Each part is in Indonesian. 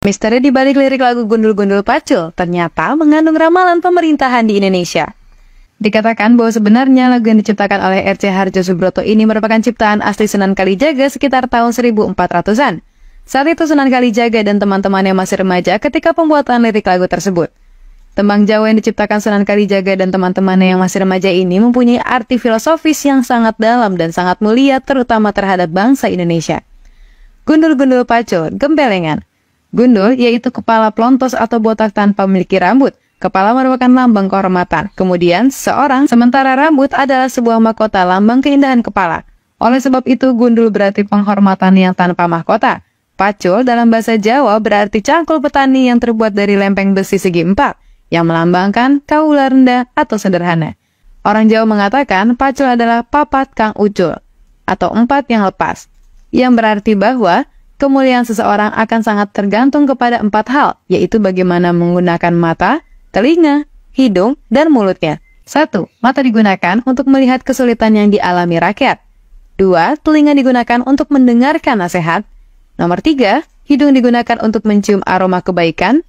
Misteri di balik lirik lagu Gundul-Gundul Pacul ternyata mengandung ramalan pemerintahan di Indonesia. Dikatakan bahwa sebenarnya lagu yang diciptakan oleh R.C. Hardjo Subroto ini merupakan ciptaan asli Sunan Kalijaga sekitar tahun 1400-an. Saat itu Sunan Kalijaga dan teman-temannya masih remaja ketika pembuatan lirik lagu tersebut. Tembang Jawa yang diciptakan Sunan Kalijaga dan teman-temannya yang masih remaja ini mempunyai arti filosofis yang sangat dalam dan sangat mulia terutama terhadap bangsa Indonesia. Gundul-Gundul Pacul, Gembelengan. Gundul yaitu kepala plontos atau botak tanpa memiliki rambut. Kepala merupakan lambang kehormatan. Kemudian seorang, sementara rambut adalah sebuah mahkota lambang keindahan kepala. Oleh sebab itu gundul berarti penghormatan yang tanpa mahkota. Pacul dalam bahasa Jawa berarti cangkul petani yang terbuat dari lempeng besi segi empat, yang melambangkan kaula rendah atau sederhana. Orang Jawa mengatakan pacul adalah papat kang ucul, atau empat yang lepas, yang berarti bahwa kemuliaan seseorang akan sangat tergantung kepada empat hal, yaitu bagaimana menggunakan mata, telinga, hidung, dan mulutnya. 1. Mata digunakan untuk melihat kesulitan yang dialami rakyat. 2. Telinga digunakan untuk mendengarkan nasihat. Nomor 3. Hidung digunakan untuk mencium aroma kebaikan.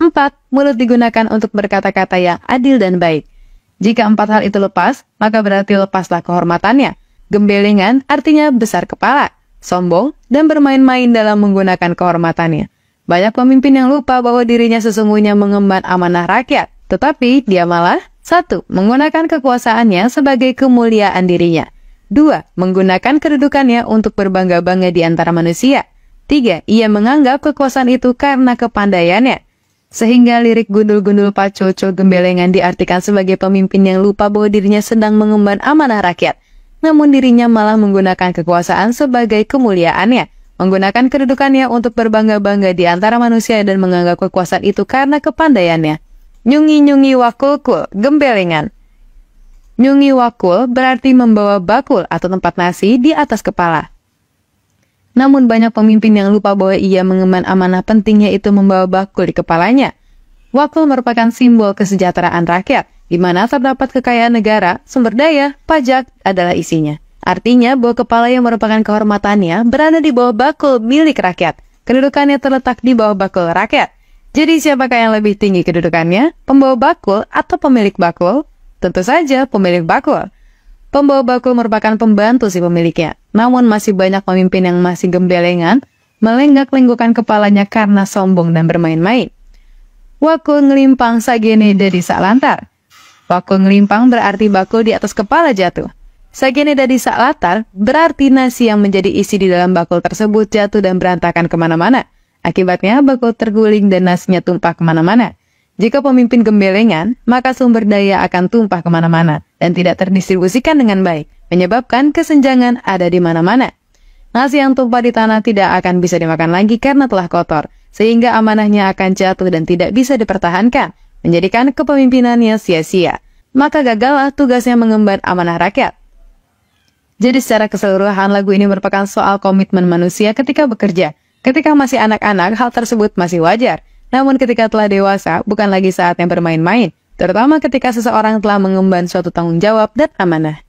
4. Mulut digunakan untuk berkata-kata yang adil dan baik. Jika empat hal itu lepas, maka berarti lepaslah kehormatannya. Gembelengan artinya besar kepala, sombong, dan bermain-main dalam menggunakan kehormatannya. Banyak pemimpin yang lupa bahwa dirinya sesungguhnya mengemban amanah rakyat, tetapi dia malah 1. Menggunakan kekuasaannya sebagai kemuliaan dirinya. 2. Menggunakan kedudukannya untuk berbangga-bangga di antara manusia. 3. Ia menganggap kekuasaan itu karena kepandaiannya. Sehingga lirik Gundul-Gundul Pacul Gembelengan diartikan sebagai pemimpin yang lupa bahwa dirinya sedang mengemban amanah rakyat, namun dirinya malah menggunakan kekuasaan sebagai kemuliaannya, menggunakan kedudukannya untuk berbangga-bangga di antara manusia dan menganggap kekuasaan itu karena kepandaiannya. Nyungi-nyungi wakulkul, Gembelengan. Nyungi wakul berarti membawa bakul atau tempat nasi di atas kepala. Namun banyak pemimpin yang lupa bahwa ia mengemban amanah pentingnya itu membawa bakul di kepalanya. Wakul merupakan simbol kesejahteraan rakyat, di mana terdapat kekayaan negara, sumber daya, pajak adalah isinya. Artinya bahwa kepala yang merupakan kehormatannya berada di bawah bakul milik rakyat. Kedudukannya terletak di bawah bakul rakyat. Jadi siapakah yang lebih tinggi kedudukannya? Pembawa bakul atau pemilik bakul? Tentu saja pemilik bakul. Pembawa bakul merupakan pembantu si pemiliknya. Namun masih banyak pemimpin yang masih gembelengan, melenggak-lenggukan kepalanya karena sombong dan bermain-main. Wakul ngelimpang sagene dadi saklantar. Wakul ngelimpang berarti bakul di atas kepala jatuh. Sagene dadi saklatar berarti nasi yang menjadi isi di dalam bakul tersebut jatuh dan berantakan kemana-mana. Akibatnya bakul terguling dan nasinya tumpah kemana-mana. Jika pemimpin gembelengan, maka sumber daya akan tumpah kemana-mana dan tidak terdistribusikan dengan baik, menyebabkan kesenjangan ada di mana-mana. Nasi yang tumpah di tanah tidak akan bisa dimakan lagi karena telah kotor, sehingga amanahnya akan jatuh dan tidak bisa dipertahankan, menjadikan kepemimpinannya sia-sia. Maka gagallah tugasnya mengemban amanah rakyat. Jadi secara keseluruhan lagu ini merupakan soal komitmen manusia ketika bekerja. Ketika masih anak-anak, hal tersebut masih wajar. Namun ketika telah dewasa, bukan lagi saatnya bermain-main, terutama ketika seseorang telah mengemban suatu tanggung jawab dan amanah.